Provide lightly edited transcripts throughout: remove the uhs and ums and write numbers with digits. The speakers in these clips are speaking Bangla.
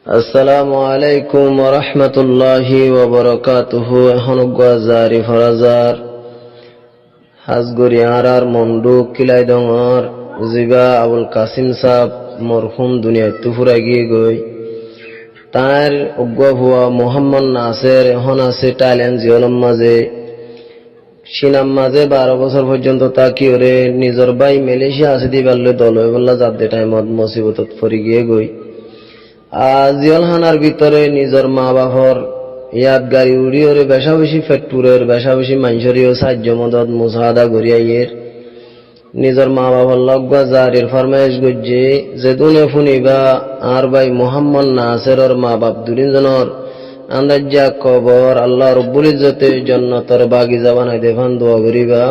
আসসালামু আলাইকুম ওয়া রাহমাতুল্লাহি ওয়া বারাকাতুহু। এখন গাজারি ফরাজার হাজগরি আর মন্ডু কিলাইদঙর জিবা আবুল কাসিম সাহ মরহুম দুনিয়ায় তুফুরা গিয়ে গই তার অজ্ঞা ভুয়া মোহাম্মদ নাসের এখন আছে টাইল্যান্ড জিওলম মাঝে সিনাম মাঝে 12 বছর পর্যন্ত তাকি ওরে নিজর ভাই মালয়েশিয়া আছে দিবাল্লে দল বললা যাতে টাইমত মুসিবতত পড়ি গিয়ে গই জিয়লখানার ভিতরে নিজের মা বাপর ইয়াদ গাড়ি উড়িওরে বেশা বেশি ফেটপুরের বেশা বেশি মানুষেরও সাহায্য মদত মুসাহাদা গড়িয়াইয়ের নিজের মা বাবার লগবা জারির ফরমাইশ গজ্জে যে দুনে ফুনিবা আর ভাই মোহাম্মদ নাসেরর মা বাপ দুরিনজনের আন্দাজ্জা কবর আল্লাহ রব্বুল ইজ্জতের জান্নাতের বাগিচা বানাই দেভান দোয়া করিবা।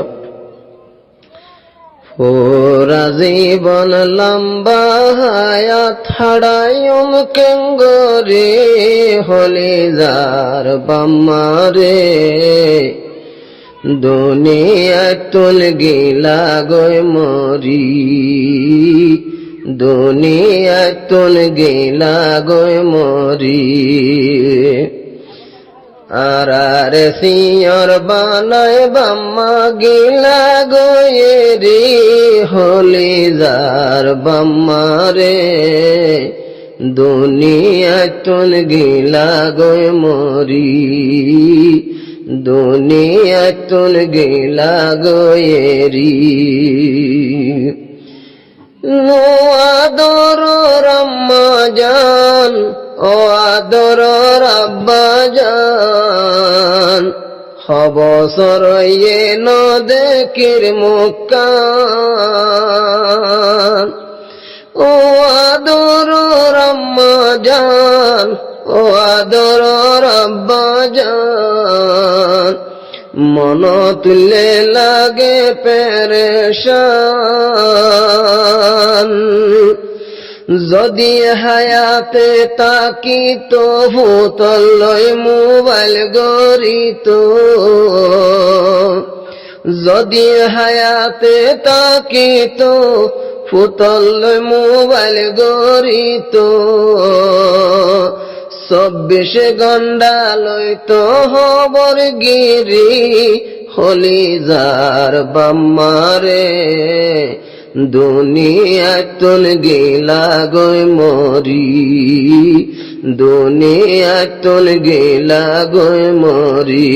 পুরা জীবন লম্বা হায়াত হারায়ুম কেঙ্গরে হলি যার বাম্মারে দুনিয়ায় তুল গিলা গয় মরি দুনিয়ায় তুল গিলা গয় মরি আর সিয়র বানায় বাম্মা গিলা গয়ে রে হলি যার বাম্মা রে দুনিয়ায় তুল গিলা গয় মরি দুনিয়ায় তুল গিলা গয়ে রি নো আদর আম্মা জান ও আদর আব্বা জান হবসর ইয়ে ন দেখির মুকান ও আদর আম্মা জান ও আদর আব্বা জান মন তুলে লাগে পেরেশান যদি হায়াতে তাকি তো ফুতলয় মোবাইল গরিত যদি হায়াতে তাকি তো ফুতলয় মোবাইল গরিত 24 ঘণ্টা লইতো হবর গিরি হলি যার বাম্মারে দুনিয়ায় তুল গিলা গয় মরি দুনিয়ায় তুল গিলা গয় মরি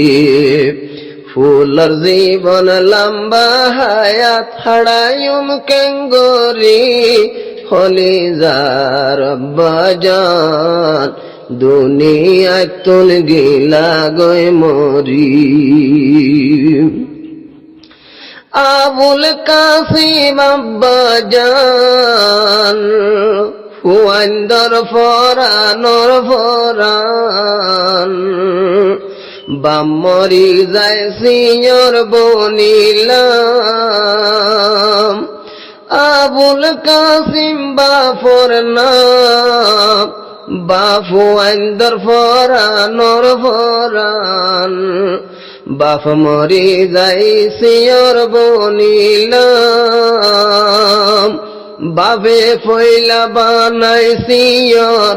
ফুলর জীবন লম্বা হায়াত হারায়ুম কেঙ্গরি হলি যার বাজান দুনিয়ায় তুল গিলা গয় মরি আবুল কাসিম আব্বা জান হুয়াইন্দর ফরানোর ফরান বামরি যায় সিয়র বনিলাম আবুল কাসিম বাফর নাম বাফু আইন্দর ফরানোর ফরান বাপ মরি যাই সিয়র বনিলাম বাবে ফইলা বানাই সিয়র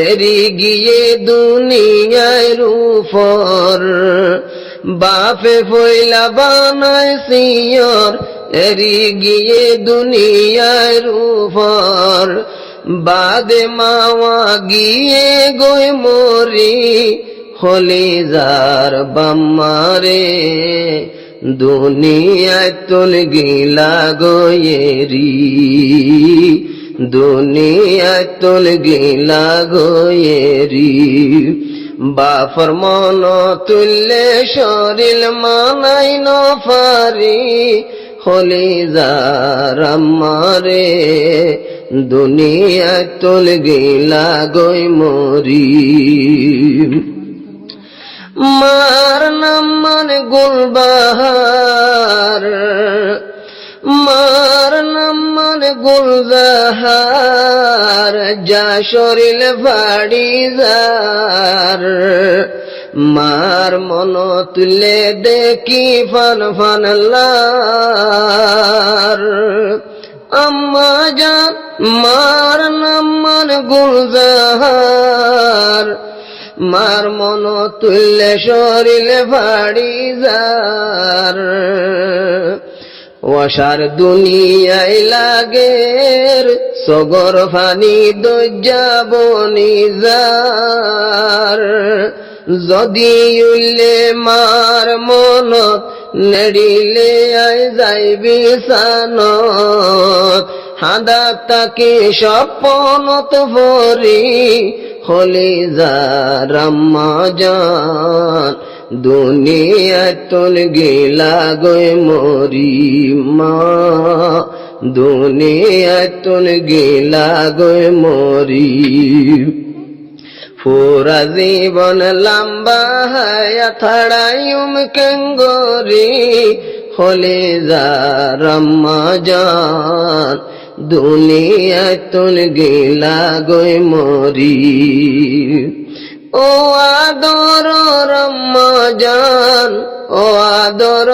এরি গিয়ে দুনিয়ায় রূপর বাপে ফইলা বানাই সিয়র এরি গিয়ে দুনিয়ায় রূপর বাদে মাওয়া গিয়ে গই মরি হলি যার বাম্মারে দুনিয়ায় তুল গিলা গয়েরি দুনিয়ায় তুল গিলা গয়েরি বাফর মন তুললে শরীর মানাই ন পারি হলি যার আম্মারে দুনিয়ায় তুল গিলা গয় মরি মার নাম মানে গুলবাহার মার নাম মানে গুলজাহার যা শরীর ভাড়ি যার মার মন তুলে দেখি ফান ফান লার আম্মা জান মার নাম মান গুলজার, মার মন তুললে শরীরে ভাড়ি যার, ওয়াসার দুনিয়ায় লাগের সগর ফানি দজ্জাবনি যার, যদি উল্লে মার মনত নেড়িলে আই যাইবি সানত, হাদা তাকে স্বপ্নত ভরি হলি যার আম্মা জান, দুনিয়ায় তোল গেলা গয় মরি মা, দুনিয়ায় তোল গেলা গয় মরি, পুরা জীবন লম্বা হায়া থাড়াইম কেঙ্গরি হলে যার আম্মা জান, দুনিয়ায় তোল গেলা গয় মরি। ও আদর আম্মা জান, ও আদর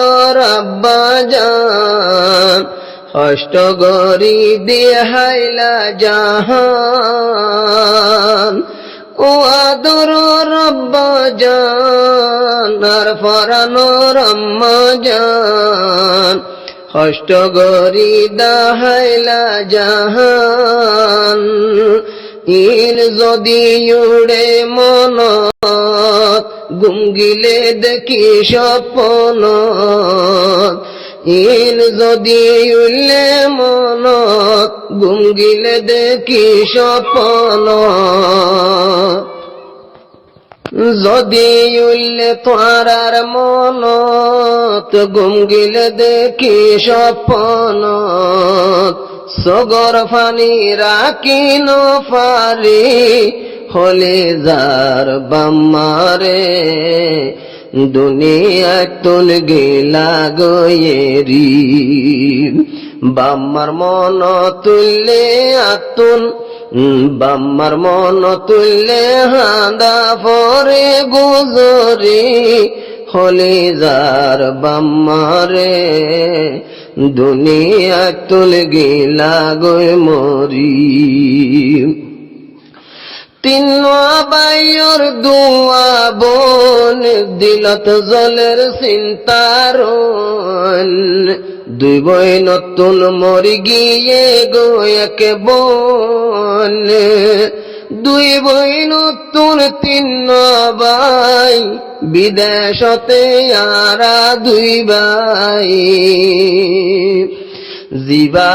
আব্বা জান, অষ্ট গরি দিয়ে হাইলা জাহান, ও আদর আব্বা জান আর ফরানোর আম্মা জান, অষ্ট গরি দাহাইলা জাহান, ইন যদি উড়ে মনত গুমগিলে দেখি স্বপ্নত, ইন যদি উল্লে মনত গুমগিলে দেখি স্বপ্ন, যদি উল্লে তোয়ার মনত গুমগিলে দেখি স্বপ্ন, সগর ফানি রাখিন ফারি হলে যার বাম্মারে, দুনিয়ায় তোল গেলা গয়েরি, বাম্মার মন তুললে আতুন, বাম্মার মন তুললে হাঁদা পরে গুজরি হলে যার বাম্মারে, দুনিয়ায় তোল গেলা গয় মরি। তিন বাইর দুয়া বোন দিলত জলের চিন্তারণ, দুই বই নতুন মরি গিয়ে গো এক বোন, দুই বই নতুন তিন বাই বিদেশতে আরা দুই বাই, জিবা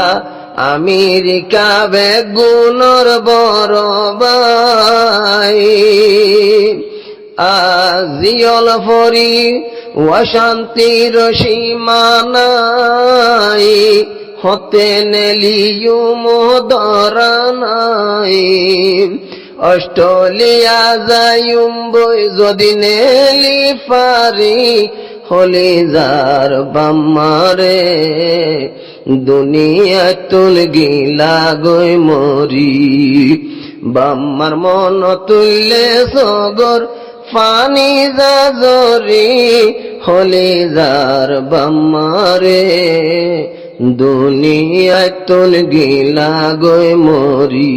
আমেরিকা বেগুনর বড় বাই, আজিয়ল ফরি অশান্তির সীমানাই, হতে নেলিয়ু মদরানাই, অস্ট্রেলিয়া যাইম বই যদি নেলি পারি হলে যার বাম্মারে, দুনিয়ায় তোল গেলা গয় মরি, বাম্মার মন তুললে সগর ফানি জাজরি হলে যার বাম্মারে, দুনিয়ায় তোল গেলা গয় মরি।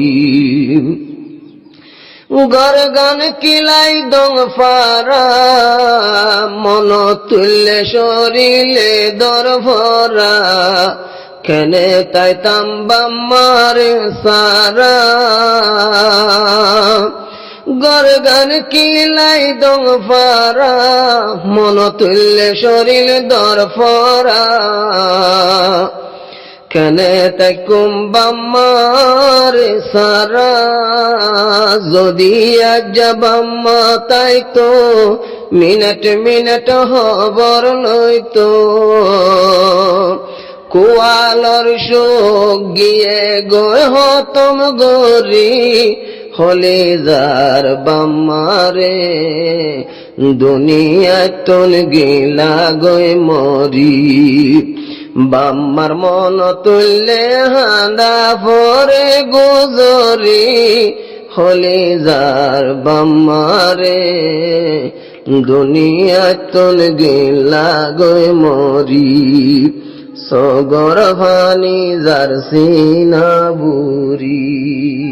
গরগান কিলাই দং ফারা মন তুললে শরীরে দর ভরা, কেনে তাই তাম্বাম্মার সারা, গরগান কিলাই দং ফারা মন তুললে শরীর দর ফরা, কেনে তাই কুম্বাম্মার সারা, যদি আজাবাম্মা তাই তো মিনিট মিনিট হবর নইতো, কুয়ালর শোক গিয়ে গয় হতম গরি হলে যার বাম্মারে, দুনিয়ায় তোল গেলা গয় মরি, বাম্মার মন তুললে হাঁদা পরে গুজরি হলে যার বাম্মারে, দুনিয়ায় তোল গেলা গয় মরি। সগর ফানি জার্সি না বুরি